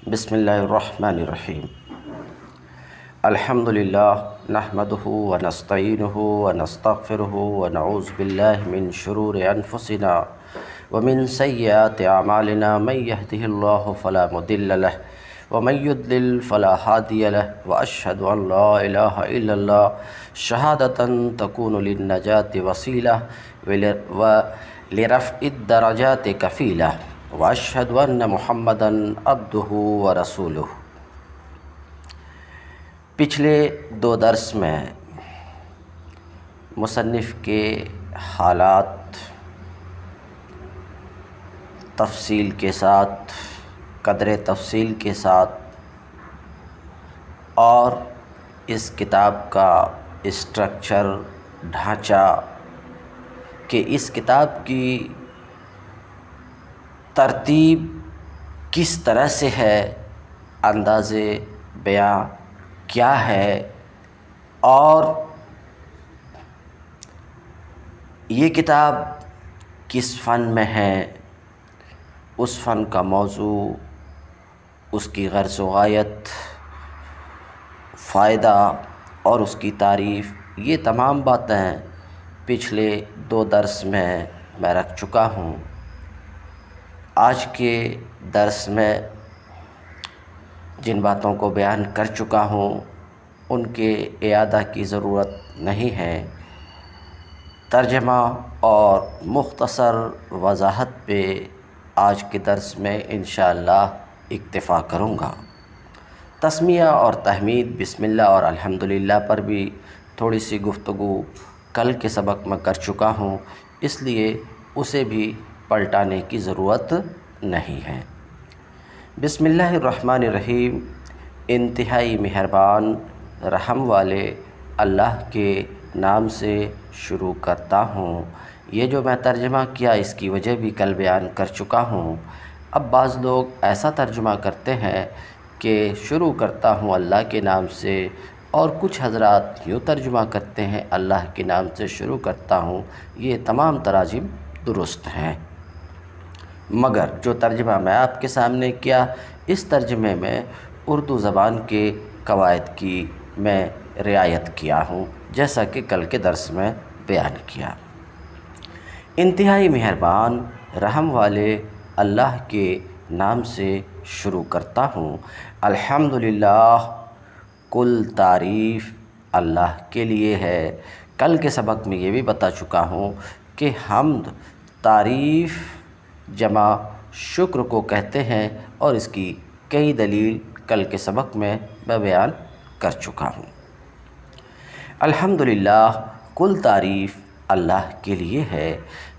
بسم اللہ الرحمن الرحیم۔ الحمد للہ نحمدہ ونستعینہ ونستغفرہ ونعوذ باللہ من شرور انفسنا ومن سیئات اعمالنا، من یہدہ اللہ فلا مضل لہ ومن یضلل فلا ہادی لہ، واشہد ان لا الہ الا اللہ شہادۃ تکون للنجاۃ وسیلہ ولرفع الدرجات کفیلہ، واشہد ان محمدًا عبدہ ورسولہ۔ پچھلے دو درس میں مصنف کے حالات تفصیل کے ساتھ، قدر تفصیل کے ساتھ، اور اس کتاب کا اسٹرکچر، ڈھانچہ، کہ اس کتاب کی ترتیب کس طرح سے ہے، انداز بیاں کیا ہے، اور یہ کتاب کس فن میں ہے، اس فن کا موضوع، اس کی غرض و غایت، فائدہ اور اس کی تعریف، یہ تمام باتیں پچھلے دو درس میں رکھ چکا ہوں۔ آج کے درس میں جن باتوں کو بیان کر چکا ہوں ان کے اعادہ کی ضرورت نہیں ہے۔ ترجمہ اور مختصر وضاحت پہ آج کے درس میں انشاءاللہ اکتفا کروں گا۔ تسمیہ اور تحمید، بسم اللہ اور الحمدللہ پر بھی تھوڑی سی گفتگو کل کے سبق میں کر چکا ہوں، اس لیے اسے بھی پلٹانے کی ضرورت نہیں ہے۔ بسم اللہ الرحمن الرحیم۔ انتہائی مہربان رحم والے اللہ کے نام سے شروع کرتا ہوں۔ یہ جو میں ترجمہ کیا اس کی وجہ بھی کل بیان کر چکا ہوں۔ اب بعض لوگ ایسا ترجمہ کرتے ہیں کہ شروع کرتا ہوں اللہ کے نام سے، اور کچھ حضرات یوں ترجمہ کرتے ہیں اللہ کے نام سے شروع کرتا ہوں۔ یہ تمام تراجم درست ہیں، مگر جو ترجمہ میں آپ کے سامنے کیا، اس ترجمے میں اردو زبان کے قواعد کی میں رعایت کیا ہوں، جیسا کہ کل کے درس میں بیان کیا۔ انتہائی مہربان رحم والے اللہ کے نام سے شروع کرتا ہوں۔ الحمدللہ، کل تعریف اللہ کے لیے ہے۔ کل کے سبق میں یہ بھی بتا چکا ہوں کہ حمد، تعریف جمع شکر کو کہتے ہیں، اور اس کی کئی دلیل کل کے سبق میں بیان کر چکا ہوں۔ الحمدللہ، کل تعریف اللہ کے لیے ہے۔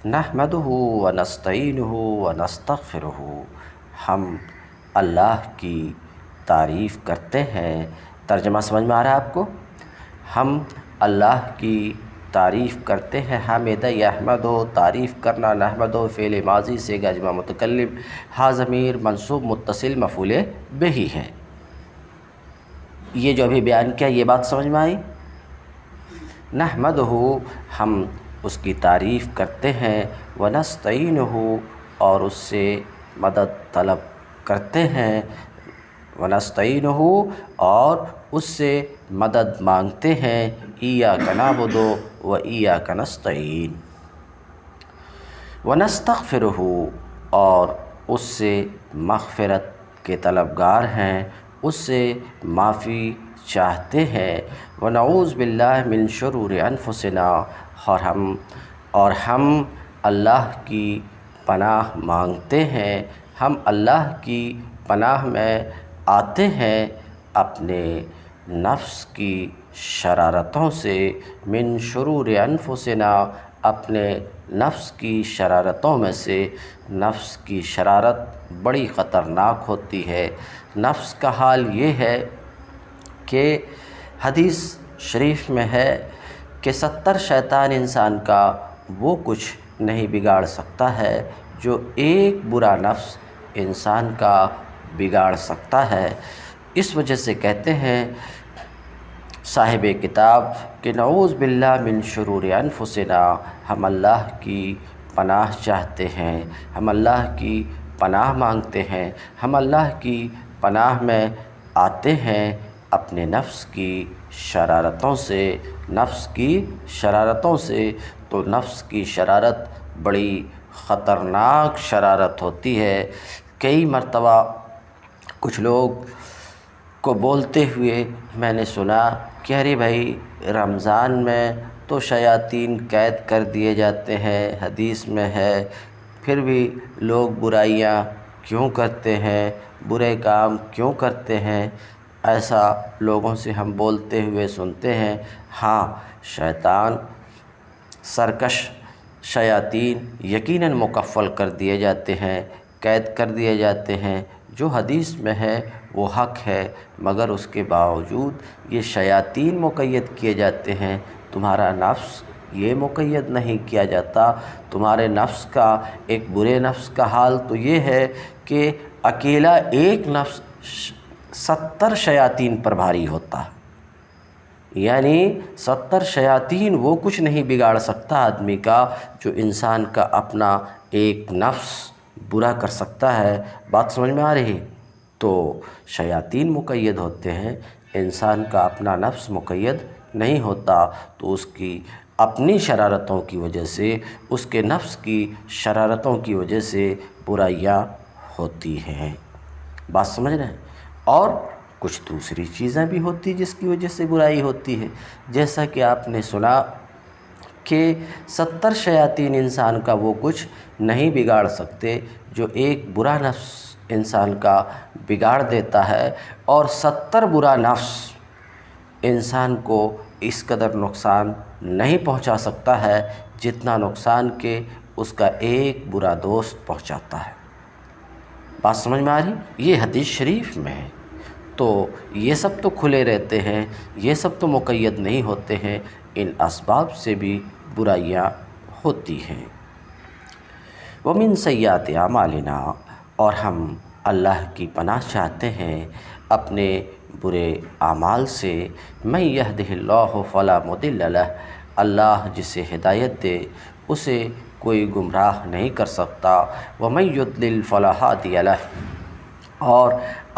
نحمدہ ونستعینہ ونستغفرہ، ہم اللہ کی تعریف کرتے ہیں۔ ترجمہ سمجھ میں آ رہا ہے آپ کو؟ ہم اللہ کی تعریف کرتے ہیں۔ حمد یحمد، تعریف کرنا، نحمد فعل ماضی سے جمع متکلم، ہا ضمیر منصوب متصل مفعول بہ ہے۔ یہ جو ابھی بیان کیا، یہ بات سمجھ میں آئی؟ نحمدہ، ہم اس کی تعریف کرتے ہیں، ونستعینہ، اور اس سے مدد طلب کرتے ہیں، ونستعینہ، اور اس سے مدد مانگتے ہیں، ایاک نعبد و ایاک نستعین، ونستغفرہ، اور اس سے مغفرت کے طلبگار ہیں، اس سے معافی چاہتے ہیں، ونعوذ باللہ من شرور انفسنا، اور ہم اللہ کی پناہ مانگتے ہیں، ہم اللہ کی پناہ میں آتے ہیں اپنے نفس کی شرارتوں سے، من شرور انفسنا، اپنے نفس کی شرارتوں میں سے۔ نفس کی شرارت بڑی خطرناک ہوتی ہے۔ نفس کا حال یہ ہے کہ حدیث شریف میں ہے کہ 70 شیطان انسان کا وہ کچھ نہیں بگاڑ سکتا ہے جو ایک برا نفس انسان کا بگاڑ سکتا ہے۔ اس وجہ سے کہتے ہیں صاحب کتاب کہ نعوذ باللہ من شرور انفسنا، ہم اللہ کی پناہ چاہتے ہیں، ہم اللہ کی پناہ مانگتے ہیں، ہم اللہ کی پناہ میں آتے ہیں اپنے نفس کی شرارتوں سے، تو نفس کی شرارت بڑی خطرناک شرارت ہوتی ہے۔ کئی مرتبہ کچھ لوگ کو بولتے ہوئے میں نے سنا کہ ارے بھائی رمضان میں تو شیاطین قید کر دیے جاتے ہیں، حدیث میں ہے، پھر بھی لوگ برائیاں کیوں کرتے ہیں، برے کام کیوں کرتے ہیں؟ ایسا لوگوں سے ہم بولتے ہوئے سنتے ہیں۔ ہاں، شیطان سرکش شیاطین یقیناً مکفل کر دیے جاتے ہیں، قید کر دیے جاتے ہیں۔ جو حدیث میں ہے وہ حق ہے، مگر اس کے باوجود یہ شیاطین مقید کیے جاتے ہیں، تمہارا نفس یہ مقید نہیں کیا جاتا۔ تمہارے نفس کا، ایک برے نفس کا حال تو یہ ہے کہ اکیلا ایک نفس 70 شیاطین پر بھاری ہوتا ہے، یعنی 70 شیاطین وہ کچھ نہیں بگاڑ سکتا آدمی کا جو انسان کا اپنا ایک نفس برا کر سکتا ہے۔ بات سمجھ میں آ رہی؟ تو شیاطین مقید ہوتے ہیں، انسان کا اپنا نفس مقید نہیں ہوتا، تو اس کی اپنی شرارتوں کی وجہ سے، اس کے نفس کی شرارتوں کی وجہ سے برائیاں ہوتی ہیں۔ بات سمجھ رہے ہیں؟ اور کچھ دوسری چیزیں بھی ہوتی جس کی وجہ سے برائی ہوتی ہے، جیسا کہ آپ نے سنا کہ 70 شیاطین انسان کا وہ کچھ نہیں بگاڑ سکتے جو ایک برا نفس انسان کا بگاڑ دیتا ہے، اور 70 برا نفس انسان کو اس قدر نقصان نہیں پہنچا سکتا ہے جتنا نقصان کہ اس کا ایک برا دوست پہنچاتا ہے۔ بات سمجھ میں آ رہی؟ یہ حدیث شریف میں ہے۔ تو یہ سب تو کھلے رہتے ہیں، یہ سب تو مقید نہیں ہوتے ہیں، ان اسباب سے بھی برائیاں ہوتی ہیں۔ وَمِن سیئات اعمالنا، اور ہم اللہ کی پناہ چاہتے ہیں اپنے برے اعمال سے۔ من یہدہ اللہ فلا مضل لہ، اللہ جسے ہدایت دے اسے کوئی گمراہ نہیں کر سکتا۔ ومن یضلل فلا ہادی لہ، اور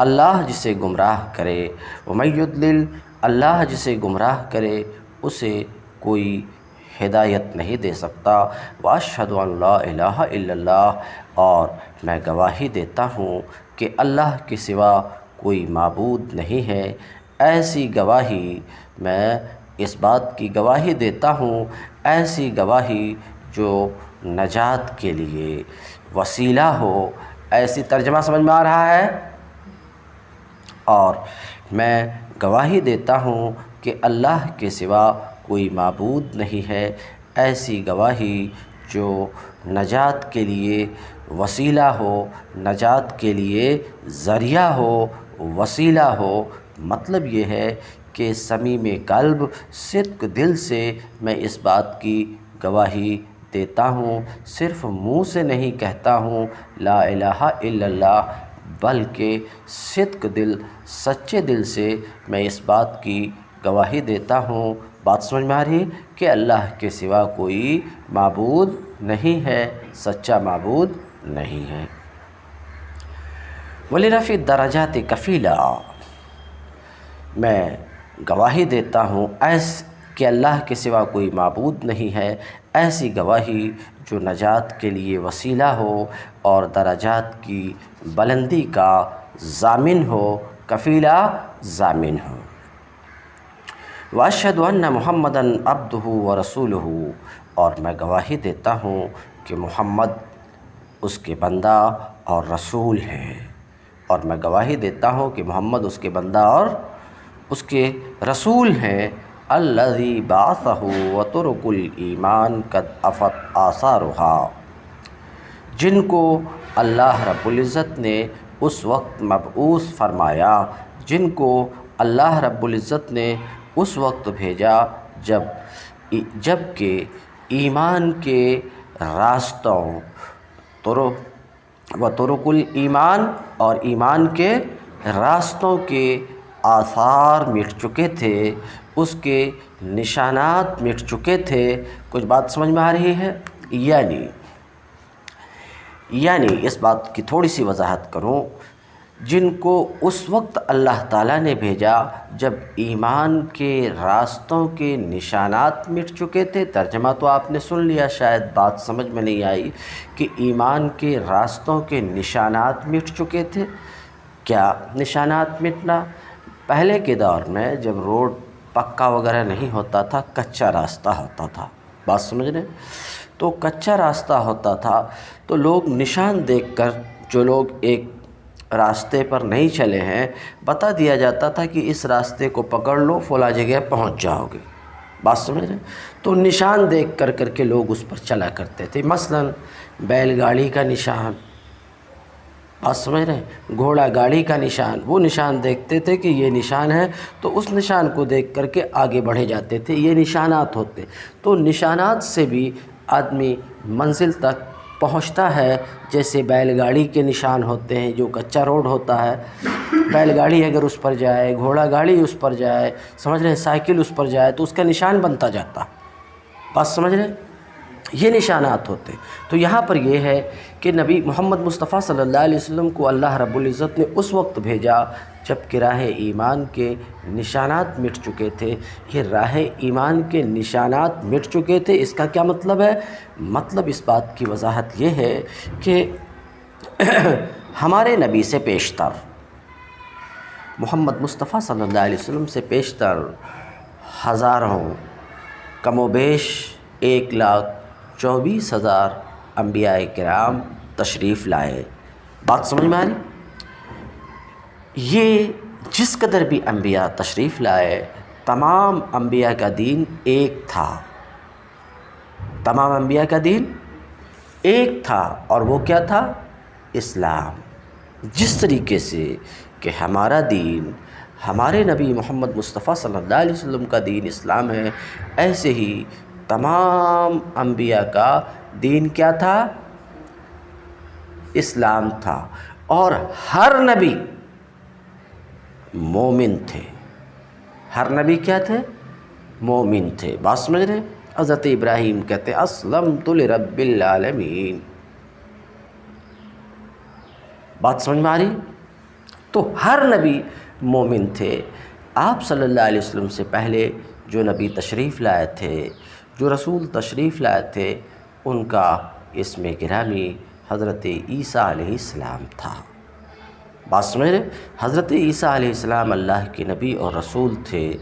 اللہ جسے گمراہ کرے، ومن یضلل، اللہ جسے گمراہ کرے اسے کوئی ہدایت نہیں دے سکتا۔ واشہد ان لا الہ الا اللہ، اور میں گواہی دیتا ہوں کہ اللہ کے سوا کوئی معبود نہیں ہے۔ ایسی گواہی، میں اس بات کی گواہی دیتا ہوں، ایسی گواہی جو نجات کے لیے وسیلہ ہو۔ ایسی ترجمہ سمجھ میں آ رہا ہے؟ اور میں گواہی دیتا ہوں کہ اللہ کے سوا کوئی معبود نہیں ہے، ایسی گواہی جو نجات کے لیے وسیلہ ہو، نجات کے لیے ذریعہ ہو، وسیلہ ہو۔ مطلب یہ ہے کہ صمیم قلب، صدق دل سے میں اس بات کی گواہی دیتا ہوں، صرف منہ سے نہیں کہتا ہوں لا الہ الا اللہ، بلکہ صدق دل، سچے دل سے میں اس بات کی گواہی دیتا ہوں۔ بات سمجھ میں آ رہی کہ اللہ کے سوا کوئی معبود نہیں ہے، سچا معبود نہیں ہے۔ وَلِرَفْعِ الدَّرَجَاتِ كَفِيلًا، میں گواہی دیتا ہوں کہ اللہ کے سوا کوئی معبود نہیں ہے، ایسی گواہی جو نجات کے لیے وسیلہ ہو اور درجات کی بلندی کا ضامن ہو۔ کفیلہ ضامن ہو۔ واشہد ان محمدًا عبدہ ورسولہ، اور میں گواہی دیتا ہوں کہ محمد اس کے بندہ اور رسول ہیں، اور میں گواہی دیتا ہوں کہ محمد اس کے بندہ اور اس کے رسول ہیں۔ الذی بعثہ وطرق الایمان قد افت آثارھا، جن کو اللہ رب العزت نے اس وقت مبعوث فرمایا، جن کو اللہ رب العزت نے اس وقت بھیجا جب کہ ایمان کے راستوں، طرق الایمان، اور ایمان کے راستوں کے آثار مٹ چکے تھے، اس کے نشانات مٹ چکے تھے۔ کچھ بات سمجھ میں آ رہی ہے؟ یعنی اس بات کی تھوڑی سی وضاحت کروں، جن کو اس وقت اللہ تعالیٰ نے بھیجا جب ایمان کے راستوں کے نشانات مٹ چکے تھے۔ ترجمہ تو آپ نے سن لیا، شاید بات سمجھ میں نہیں آئی کہ ایمان کے راستوں کے نشانات مٹ چکے تھے۔ کیا نشانات مٹنا؟ پہلے کے دور میں جب روڈ پکا وغیرہ نہیں ہوتا تھا، کچا راستہ ہوتا تھا، بات سمجھ رہے؟ تو کچا راستہ ہوتا تھا تو لوگ نشان دیکھ کر، جو لوگ ایک راستے پر نہیں چلے ہیں، بتا دیا جاتا تھا کہ اس راستے کو پکڑ لو، فلاں جگہ پہنچ جاؤ گے، بات سمجھ رہے ہیں؟ تو نشان دیکھ کر کے لوگ اس پر چلا کرتے تھے۔ مثلا بیل گاڑی کا نشان، بات سمجھ رہے ہیں؟ گھوڑا گاڑی کا نشان، وہ نشان دیکھتے تھے کہ یہ نشان ہے تو اس نشان کو دیکھ کر کے آگے بڑھے جاتے تھے۔ یہ نشانات ہوتے، تو نشانات سے بھی آدمی منزل تک پہنچتا ہے۔ جیسے بیل گاڑی کے نشان ہوتے ہیں، جو کچا روڈ ہوتا ہے، بیل گاڑی اگر اس پر جائے، گھوڑا گاڑی اس پر جائے، سمجھ رہے ہیں، سائیکل اس پر جائے تو اس کا نشان بنتا جاتا، بات سمجھ رہے ہیں؟ یہ نشانات ہوتے۔ تو یہاں پر یہ ہے کہ نبی محمد مصطفیٰ صلی اللہ علیہ وسلم کو اللہ رب العزت نے اس وقت بھیجا جب کہ راہ ایمان کے نشانات مٹ چکے تھے۔ یہ راہ ایمان کے نشانات مٹ چکے تھے، اس کا کیا مطلب ہے؟ مطلب اس بات کی وضاحت یہ ہے کہ ہمارے نبی سے پیشتر، محمد مصطفیٰ صلی اللہ علیہ وسلم سے پیشتر ہزاروں، کم و بیش 1,24,000 انبیاء کرام تشریف لائے، بات سمجھ میں آ رہی؟ یہ جس قدر بھی انبیاء تشریف لائے، تمام انبیاء کا دین ایک تھا، تمام انبیاء کا دین ایک تھا، اور وہ کیا تھا؟ اسلام۔ جس طریقے سے کہ ہمارا دین، ہمارے نبی محمد مصطفیٰ صلی اللہ علیہ وسلم کا دین اسلام ہے، ایسے ہی تمام انبیاء کا دین کیا تھا؟ اسلام تھا، اور ہر نبی مومن تھے، ہر نبی کیا تھے؟ مومن تھے، بات سمجھ رہے ہیں؟ حضرت ابراہیم کہتے ہیں اسلمت لرب العالمین، بات سمجھ میں آ رہی؟ تو ہر نبی مومن تھے۔ آپ صلی اللہ علیہ وسلم سے پہلے جو نبی تشریف لائے تھے، جو رسول تشریف لائے تھے، ان کا اسم گرامی حضرت عیسیٰ علیہ السلام تھا، بات سمجھ رہے؟ حضرت عیسیٰ علیہ السلام اللہ کے نبی اور رسول تھے،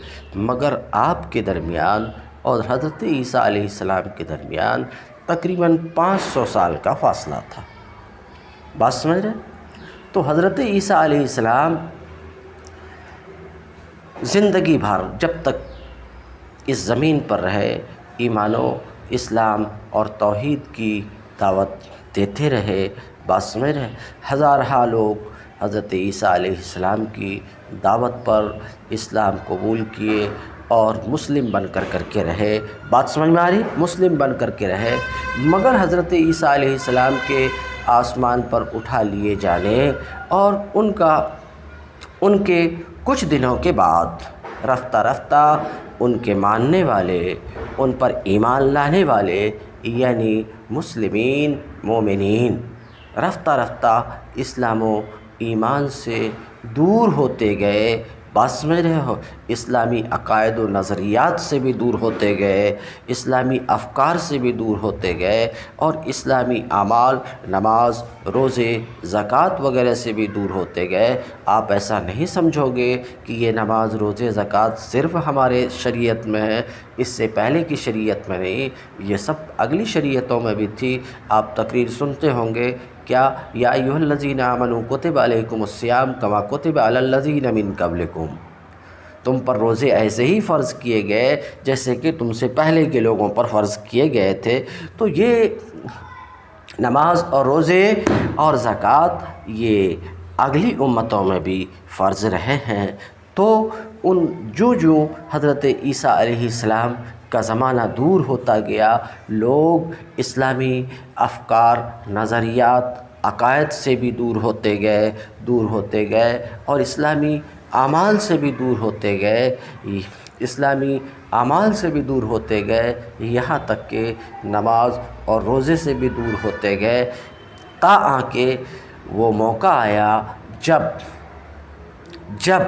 مگر آپ کے درمیان اور حضرت عیسیٰ علیہ السلام کے درمیان تقریباً 500 سال کا فاصلہ تھا، بات سمجھ رہے؟ تو حضرت عیسیٰ علیہ السلام زندگی بھر جب تک اس زمین پر رہے، ایمان و اسلام اور توحید کی دعوت دیتے رہے، بات سمجھ رہے؟ ہزارہا لوگ حضرت عیسیٰ علیہ السلام کی دعوت پر اسلام قبول کیے اور مسلم بن کر کے رہے، بات سمجھ میں آ رہی؟ مسلم بن کر کے رہے، مگر حضرت عیسیٰ علیہ السلام کے آسمان پر اٹھا لیے جانے اور ان کے کچھ دنوں کے بعد رفتہ رفتہ ان کے ماننے والے، ان پر ایمان لانے والے، یعنی مسلمین، مومنین، رفتہ رفتہ اسلام و ایمان سے دور ہوتے گئے، بات سمجھ رہے ہو؟ اسلامی عقائد و نظریات سے بھی دور ہوتے گئے، اسلامی افکار سے بھی دور ہوتے گئے، اور اسلامی اعمال، نماز، روزے، زکوٰۃ وغیرہ سے بھی دور ہوتے گئے۔ آپ ایسا نہیں سمجھو گے کہ یہ نماز، روزے، زکوٰۃ صرف ہمارے شریعت میں ہے، اس سے پہلے کی شریعت میں نہیں، یہ سب اگلی شریعتوں میں بھی تھی۔ آپ تقریر سنتے ہوں گے، کیا یا ایھا الذین آمنوا کتب علیکم الصیام کما کتب علی الذین من قبلکم، تم پر روزے ایسے ہی فرض کیے گئے جیسے کہ تم سے پہلے کے لوگوں پر فرض کیے گئے تھے۔ تو یہ نماز اور روزے اور زکوٰۃ یہ اگلی امتوں میں بھی فرض رہے ہیں۔ تو جو حضرت عیسیٰ علیہ السلام کا زمانہ دور ہوتا گیا، لوگ اسلامی افکار، نظریات، عقائد سے بھی دور ہوتے گئے اور اسلامی اعمال سے بھی دور ہوتے گئے، یہاں تک کہ نماز اور روزے سے بھی دور ہوتے گئے۔ تاہم کہ وہ موقع آیا جب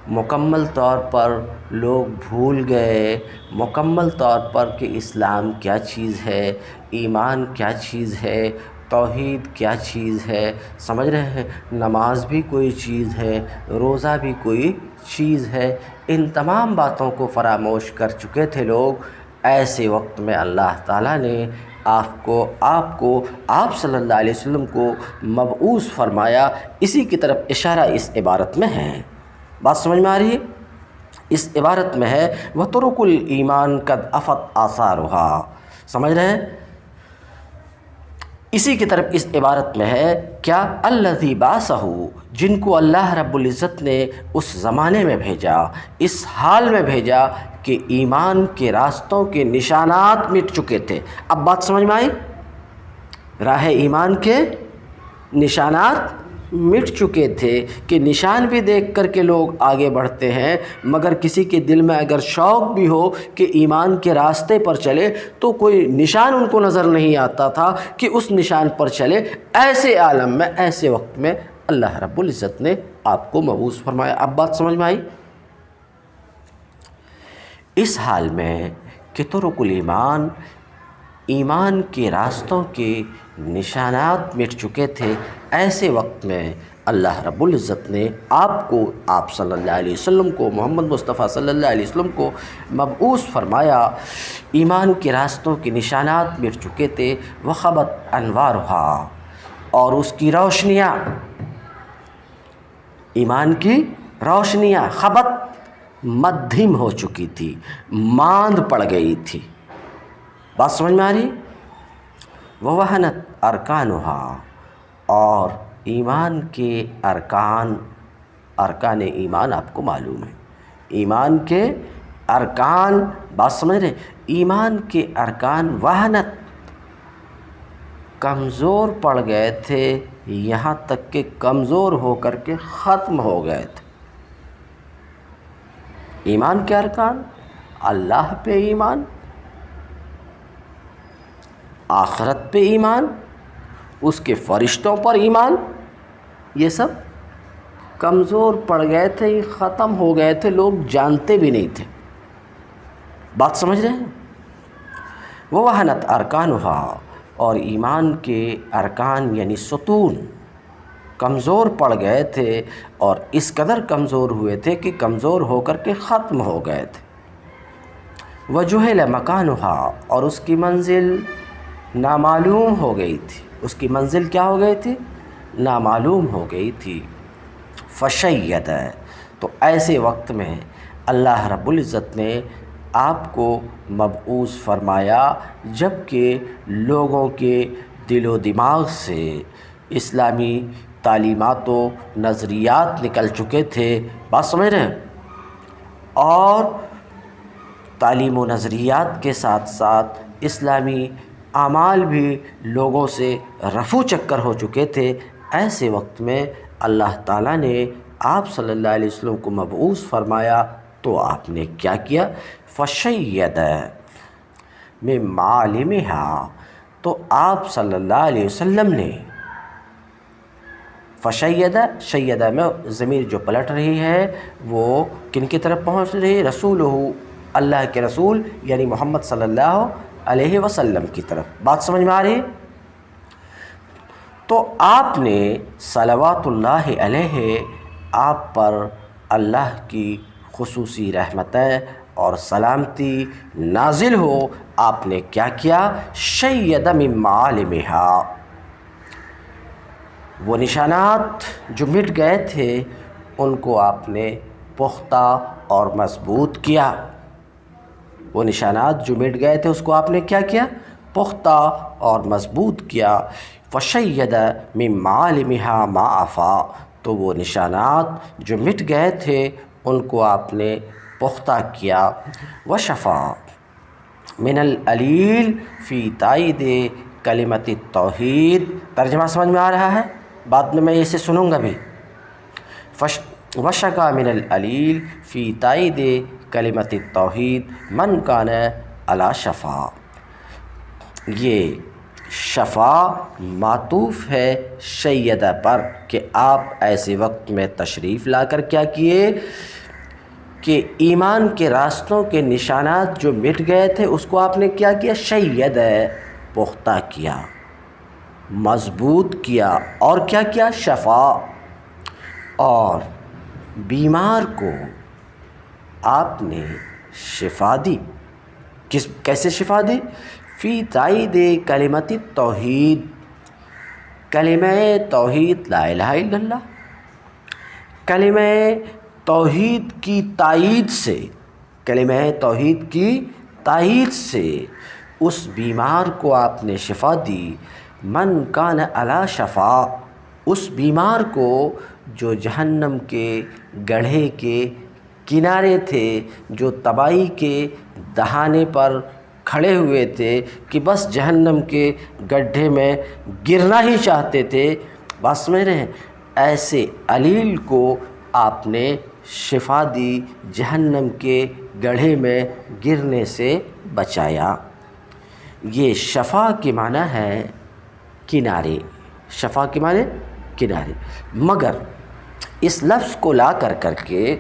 مکمل طور پر لوگ بھول گئے مکمل طور پر کہ اسلام کیا چیز ہے، ایمان کیا چیز ہے، توحید کیا چیز ہے، سمجھ رہے ہیں، نماز بھی کوئی چیز ہے، روزہ بھی کوئی چیز ہے، ان تمام باتوں کو فراموش کر چکے تھے لوگ۔ ایسے وقت میں اللہ تعالیٰ نے آپ صلی اللہ علیہ وسلم کو مبعوث فرمایا۔ اسی کی طرف اشارہ اس عبارت میں ہے، بات سمجھ میں آ رہی ہے؟ اس عبارت میں ہے وَطُرُقُ الْإِيمَانِ قَدْ أَفَتْ آثَارُهَا، سمجھ رہے ہیں؟ اسی کی طرف اس عبارت میں ہے کیا الذی بعثہ، جن کو اللہ رب العزت نے اس زمانے میں بھیجا، اس حال میں بھیجا کہ ایمان کے راستوں کے نشانات مٹ چکے تھے۔ اب بات سمجھ میں آئی؟ راہ ایمان کے نشانات مٹ چکے تھے کہ نشان بھی دیکھ کر کے لوگ آگے بڑھتے ہیں، مگر کسی کے دل میں اگر شوق بھی ہو کہ ایمان کے راستے پر چلے تو کوئی نشان ان کو نظر نہیں آتا تھا کہ اس نشان پر چلے۔ ایسے عالم میں، ایسے وقت میں اللہ رب العزت نے آپ کو مبعوث فرمایا۔ اب بات سمجھ میں آئی؟ اس حال میں کہ طرق الایمان، ایمان کے راستوں کے نشانات مٹ چکے تھے، ایسے وقت میں اللہ رب العزت نے آپ صلی اللہ علیہ وسلم کو، محمد مصطفیٰ صلی اللہ علیہ وسلم کو مبعوث فرمایا۔ ایمان کے راستوں کے نشانات مٹ چکے تھے، وخبت انوارها، اور اس کی روشنیاں، ایمان کی روشنیاں خبت مدھم ہو چکی تھی، ماند پڑ گئی تھی۔ بات سمجھ میں آ رہی؟ ووہنت ارکانها، اور ایمان کے ارکان ایمان آپ کو معلوم ہے، ایمان کے ارکان، بات سمجھ رہے؟ ایمان کے ارکان وہنت، کمزور پڑ گئے تھے، یہاں تک کہ کمزور ہو کر کے ختم ہو گئے تھے۔ ایمان کے ارکان، اللہ پہ ایمان، آخرت پہ ایمان، اس کے فرشتوں پر ایمان، یہ سب کمزور پڑ گئے تھے، ختم ہو گئے تھے، لوگ جانتے بھی نہیں تھے۔ بات سمجھ رہے ہیں؟ ووہنت ارکانها، اور ایمان کے ارکان یعنی ستون کمزور پڑ گئے تھے، اور اس قدر کمزور ہوئے تھے کہ کمزور ہو کر کے ختم ہو گئے تھے۔ وجہل مکانها، اور اس کی منزل نامعلوم ہو گئی تھی، اس کی منزل کیا ہو گئی تھی؟ نامعلوم ہو گئی تھی۔ فشید، تو ایسے وقت میں اللہ رب العزت نے آپ کو مبعوث فرمایا، جب کہ لوگوں کے دل و دماغ سے اسلامی تعلیمات و نظریات نکل چکے تھے، بات سمجھ رہے ہیں، اور تعلیم و نظریات کے ساتھ ساتھ اسلامی اعمال بھی لوگوں سے رفو چکر ہو چکے تھے۔ ایسے وقت میں اللہ تعالیٰ نے آپ صلی اللہ علیہ وسلم کو مبعوث فرمایا، تو آپ نے کیا کیا؟ فشید من معالمها، تو آپ صلی اللہ علیہ وسلم نے شیدہ میں ضمیر جو پلٹ رہی ہے وہ کن کی طرف پہنچ رہی ہے؟ رسولہ، اللہ کے رسول یعنی محمد صلی اللہ علیہ وسلم کی طرف۔ بات سمجھ میں آ رہی ہے؟ تو آپ نے صلوات اللہ علیہ، آپ پر اللہ کی خصوصی رحمتیں اور سلامتی نازل ہو، آپ نے کیا کیا؟ شید من معالمها، وہ نشانات جو مٹ گئے تھے ان کو آپ نے پختہ اور مضبوط کیا۔ وہ نشانات جو مٹ گئے تھے اس کو آپ نے کیا کیا؟ پختہ اور مضبوط کیا۔ فشید من معالمها ما عفا، تو وہ نشانات جو مٹ گئے تھے ان کو آپ نے پختہ کیا۔ وشفا من العلیل فی تائید کلمۃ التوحید، ترجمہ سمجھ میں آ رہا ہے؟ بعد میں اسے سنوں گا بھی۔ وشکا من العلیل فی تائید کلمۃ التوحید من کان علی شفا، یہ شفا معطوف ہے شیدہ پر کہ آپ ایسے وقت میں تشریف لا کر کیا کیے کہ ایمان کے راستوں کے نشانات جو مٹ گئے تھے اس کو آپ نے کیا کیا، شیدہ، پختہ کیا، مضبوط کیا، اور کیا کیا، شفا، اور بیمار کو آپ نے شفا دی۔ کیسے شفا دی؟ فی تائید کلمت توحید، کلمہ توحید لا الہ الا اللہ، کلمہ توحید کی تائید سے، کلمہ توحید کی تائید سے اس بیمار کو آپ نے شفا دی۔ من کان علی شفا، اس بیمار کو جو جہنم کے گڑھے کے کنارے تھے، جو تباہی کے دہانے پر کھڑے ہوئے تھے کہ بس جہنم کے گڈھے میں گرنا ہی چاہتے تھے، بات سمجھ رہے ہیں، ایسے علیل کو آپ نے شفا دی، جہنم کے گڑھے میں گرنے سے بچایا۔ یہ شفا کے معنی ہے کنارے، شفا کے معنی کنارے۔ مگر اس لفظ کو لا کر کے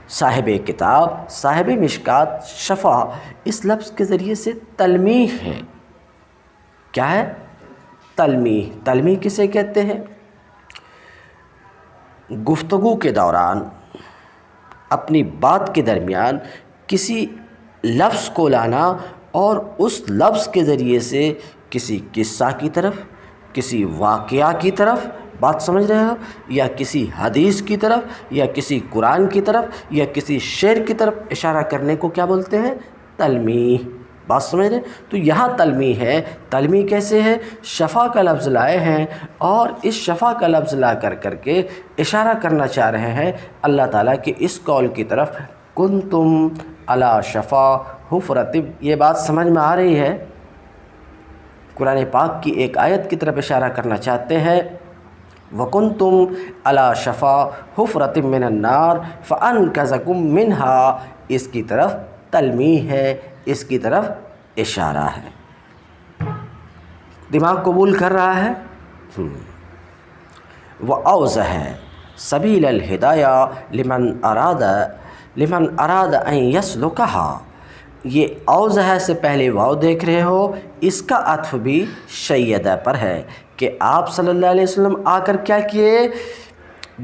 صاحب کتاب، صاحب مشکات، شفا اس لفظ کے ذریعے سے تلمیح ہے۔ کیا ہے؟ تلمیح۔ تلمیح کسے کہتے ہیں؟ گفتگو کے دوران، اپنی بات کے درمیان کسی لفظ کو لانا اور اس لفظ کے ذریعے سے کسی قصہ کی طرف، کسی واقعہ کی طرف، بات سمجھ رہے ہو، یا کسی حدیث کی طرف، یا کسی قرآن کی طرف، یا کسی شعر کی طرف اشارہ کرنے کو کیا بولتے ہیں؟ تلمیح۔ بات سمجھ رہے ہیں؟ تو یہاں تلمیح ہے۔ تلمیح کیسے ہے؟ شفا کا لفظ لائے ہیں اور اس شفا کا لفظ لا کر کے اشارہ کرنا چاہ رہے ہیں اللہ تعالیٰ کے اس قول کی طرف، کنتم علی شفا حفرۃ۔ یہ بات سمجھ میں آ رہی ہے؟ قرآن پاک کی ایک آیت کی طرف اشارہ کرنا چاہتے ہیں، وَكُنْتُمْ عَلَى شَفَا حُفْرَةٍ مِّنَ النَّارِ فَأَنْقَذَكُم مِّنْهَا۔ اس کی طرف تلمیح ہے، اس کی طرف اشارہ ہے۔ دماغ قبول کر رہا ہے؟ وَأَوْضَحَ سَبِيلَ الْهِدَایَةِ لِمَنْ أَرَادَ أَن يَسْلُكَهَا۔ یہ اوضح سے پہلے واو دیکھ رہے ہو، اس کا عطف بھی شیدہ پر ہے کہ آپ صلی اللہ علیہ وسلم آ کر کیا کیے،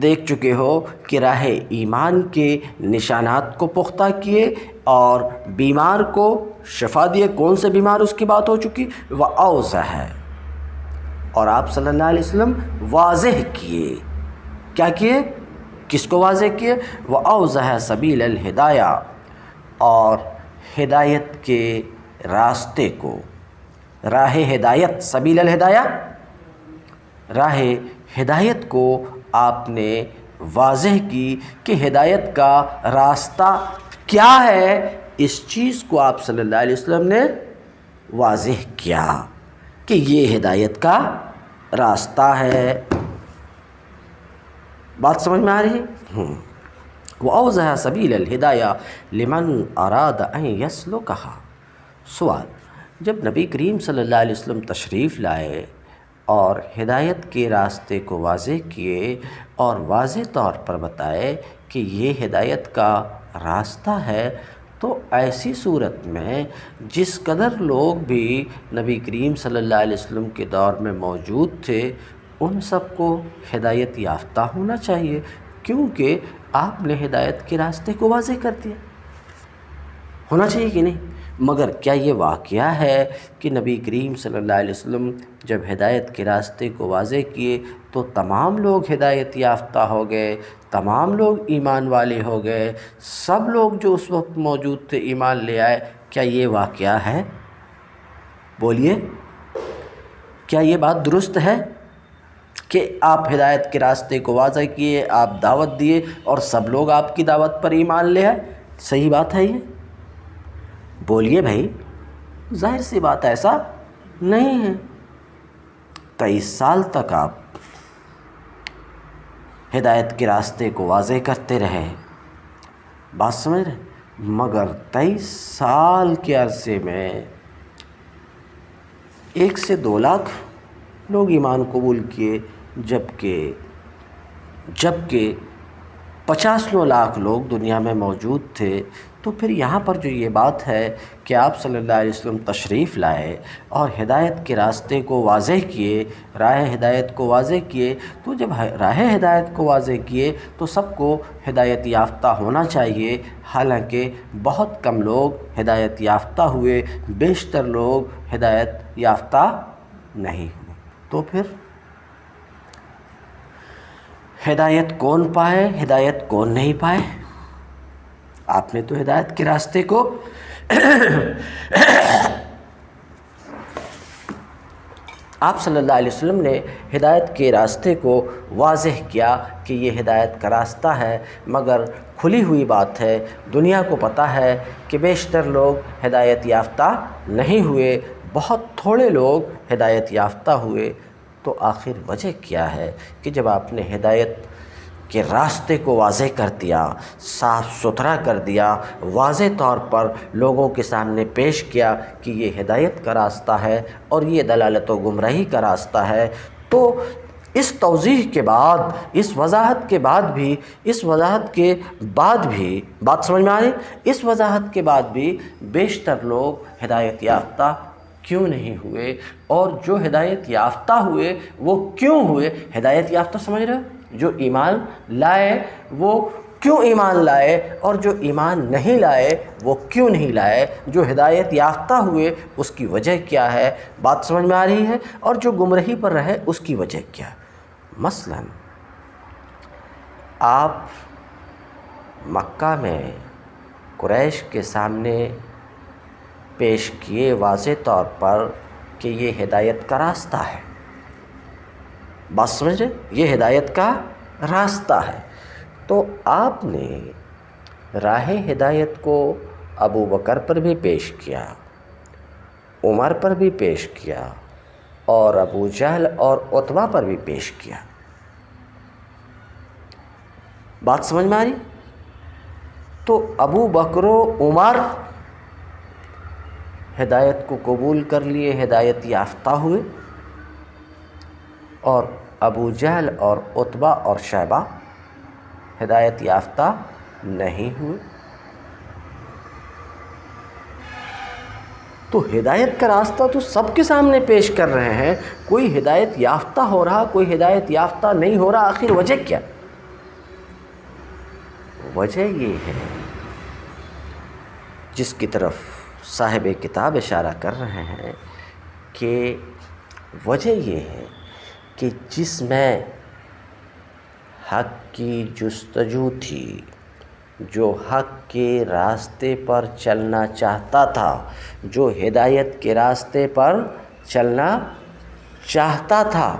دیکھ چکے ہو کہ راہ ایمان کے نشانات کو پختہ کیے اور بیمار کو شفا دیے۔ کون سے بیمار؟ اس کی بات ہو چکی۔ وَأَوْضَحَ، اور آپ صلی اللہ علیہ وسلم واضح کیے۔ کیا کیے؟ کس کو واضح کیے؟ وَأَوْضَحَ سَبِيلَ الْهِدَایَةِ، اور ہدایت کے راستے کو، راہ ہدایت، سبیل الہدایہ، راہ ہدایت کو آپ نے واضح کی کہ ہدایت کا راستہ کیا ہے، اس چیز کو آپ صلی اللہ علیہ وسلم نے واضح کیا کہ یہ ہدایت کا راستہ ہے۔ بات سمجھ میں آ رہی ہے؟ وَأَوْضَحَ سَبِيلَ الْهِدَایَةِ لِمَنْ أَرَادَ أَن يَسْلُكَهَا۔ سوال، جب نبی کریم صلی اللہ علیہ وسلم تشریف لائے اور ہدایت کے راستے کو واضح کیے اور واضح طور پر بتائے کہ یہ ہدایت کا راستہ ہے، تو ایسی صورت میں جس قدر لوگ بھی نبی کریم صلی اللہ علیہ وسلم کے دور میں موجود تھے، ان سب کو ہدایت یافتہ ہونا چاہیے، کیونکہ آپ نے ہدایت کے راستے کو واضح کر دیا، ہونا چاہیے کہ نہیں؟ مگر کیا یہ واقعہ ہے کہ نبی کریم صلی اللہ علیہ وسلم جب ہدایت کے راستے کو واضح کیے تو تمام لوگ ہدایت یافتہ ہو گئے، تمام لوگ ایمان والے ہو گئے، سب لوگ جو اس وقت موجود تھے ایمان لے آئے؟ کیا یہ واقعہ ہے؟ بولیے، کیا یہ بات درست ہے کہ آپ ہدایت کے راستے کو واضح کیے، آپ دعوت دیے اور سب لوگ آپ کی دعوت پر ایمان لے آئے؟ صحیح بات ہے یہ؟ بولیے بھائی، ظاہر سی بات ایسا نہیں ہے۔ 23 سال تک آپ ہدایت کے راستے کو واضح کرتے رہے، بات سمجھ رہے، مگر 23 سال کے عرصے میں 1 سے 2 لاکھ لوگ ایمان قبول کیے، جبکہ 50 لاکھ لوگ دنیا میں موجود تھے۔ تو پھر یہاں پر جو یہ بات ہے کہ آپ صلی اللہ علیہ وسلم تشریف لائے اور ہدایت کے راستے کو واضح کیے، راہ ہدایت کو واضح کیے، تو جب راہ ہدایت کو واضح کیے تو سب کو ہدایت یافتہ ہونا چاہیے، حالانکہ بہت کم لوگ ہدایت یافتہ ہوئے، بیشتر لوگ ہدایت یافتہ نہیں ہوئے۔ تو پھر ہدایت کون پائے، ہدایت کون نہیں پائے؟ آپ نے تو ہدایت کے راستے کو آپ صلی اللہ علیہ وسلم نے ہدایت کے راستے کو واضح کیا کہ یہ ہدایت کا راستہ ہے، مگر کھلی ہوئی بات ہے، دنیا کو پتہ ہے کہ بیشتر لوگ ہدایت یافتہ نہیں ہوئے، بہت تھوڑے لوگ ہدایت یافتہ ہوئے۔ تو آخر وجہ کیا ہے کہ جب آپ نے ہدایت کے راستے کو واضح کر دیا، صاف ستھرا کر دیا، واضح طور پر لوگوں کے سامنے پیش کیا کہ یہ ہدایت کا راستہ ہے اور یہ دلالت و گمراہی کا راستہ ہے، تو اس توضیح کے بعد، اس وضاحت کے بعد بھی بات سمجھ میں آ رہی؟ اس وضاحت کے بعد بھی بیشتر لوگ ہدایت یافتہ کیوں نہیں ہوئے؟ اور جو ہدایت یافتہ ہوئے وہ کیوں ہوئے؟ ہدایت یافتہ سمجھ رہے ہو؟ جو ایمان لائے وہ کیوں ایمان لائے، اور جو ایمان نہیں لائے وہ کیوں نہیں لائے؟ جو ہدایت یافتہ ہوئے اس کی وجہ کیا ہے؟ بات سمجھ میں آ رہی ہے؟ اور جو گمراہی پر رہے اس کی وجہ کیا ہے؟ مثلا آپ مکہ میں قریش کے سامنے پیش کیے واضح طور پر کہ یہ ہدایت کا راستہ ہے، بات سمجھ رہے؟ یہ ہدایت کا راستہ ہے، تو آپ نے راہ ہدایت کو ابو بکر پر بھی پیش کیا، عمر پر بھی پیش کیا، اور ابو جہل اور عتبہ پر بھی پیش کیا۔ بات سمجھ میں آ رہی؟ تو ابو بکر و عمر ہدایت کو قبول کر لیے، ہدایت یافتہ ہوئے، اور ابو جہل اور عتبہ اور شیبہ ہدایت یافتہ نہیں ہوئے۔ تو ہدایت کا راستہ تو سب کے سامنے پیش کر رہے ہیں، کوئی ہدایت یافتہ ہو رہا، کوئی ہدایت یافتہ نہیں ہو رہا، آخر وجہ کیا؟ وجہ یہ ہے جس کی طرف صاحب کتاب اشارہ کر رہے ہیں کہ وجہ یہ ہے کہ جس میں حق کی جستجو تھی، جو حق کے راستے پر چلنا چاہتا تھا، جو ہدایت کے راستے پر چلنا چاہتا تھا،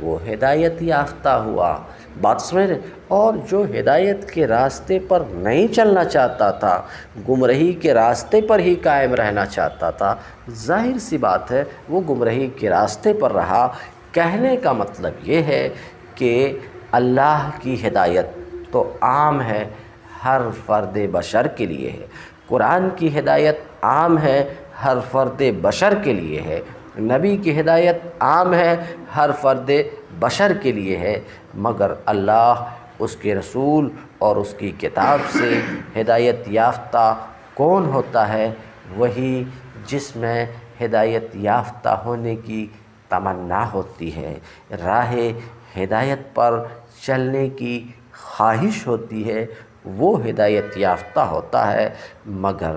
وہ ہدایت یافتہ ہوا، بات سمجھ رہے؟ اور جو ہدایت کے راستے پر نہیں چلنا چاہتا تھا، گمراہی کے راستے پر ہی قائم رہنا چاہتا تھا، ظاہر سی بات ہے وہ گمراہی کے راستے پر رہا۔ کہنے کا مطلب یہ ہے کہ اللہ کی ہدایت تو عام ہے، ہر فرد بشر کے لیے ہے، قرآن کی ہدایت عام ہے، ہر فرد بشر کے لیے ہے، نبی کی ہدایت عام ہے، ہر فرد بشر کے لیے ہے، مگر اللہ، اس کے رسول اور اس کی کتاب سے ہدایت یافتہ کون ہوتا ہے؟ وہی جس میں ہدایت یافتہ ہونے کی تمنا ہوتی ہے، راہ ہدایت پر چلنے کی خواہش ہوتی ہے، وہ ہدایت یافتہ ہوتا ہے، مگر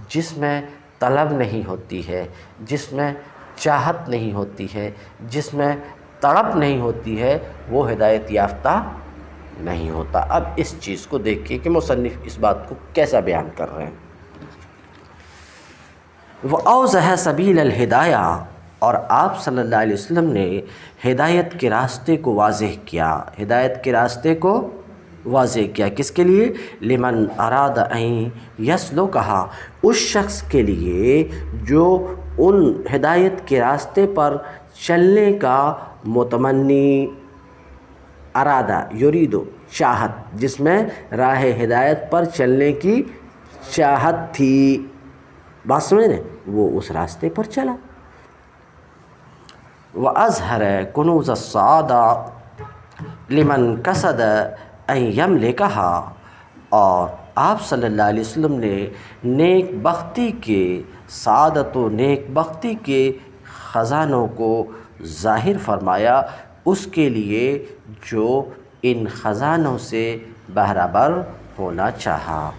جس میں طلب نہیں ہوتی ہے، جس میں چاہت نہیں ہوتی ہے، جس میں تڑپ نہیں ہوتی ہے، وہ ہدایت یافتہ نہیں ہوتا۔ اب اس چیز کو دیکھیے کہ مصنف اس بات کو کیسا بیان کر رہے ہیں۔ وَأَوْضَحَ سَبِيلَ الْهِدَایَةِ، اور آپ صلی اللہ علیہ وسلم نے ہدایت کے راستے کو واضح کیا، ہدایت کے راستے کو واضح کیا، کس کے لیے؟ لمن اراد ان یسلکھا، اس شخص کے لیے جو ان ہدایت کے راستے پر چلنے کا متمنی، ارادہ یریدو چاہت، جس میں راہ ہدایت پر چلنے کی چاہت تھی، بات سمجھ رہے ہیں؟ وہ اس راستے پر چلا۔ وَأَظْهَرَ كُنُوزَ السَّعَادَةِ لِمَنْ قَصَدَ أَنْ يَمْلِكَهَا، اور آپ صلی اللہ علیہ وسلم نے نیک بختی کے سعادت و نیک بختی کے خزانوں کو ظاہر فرمایا اس کے لیے جو ان خزانوں سے بہرہ بر ہونا چاہا۔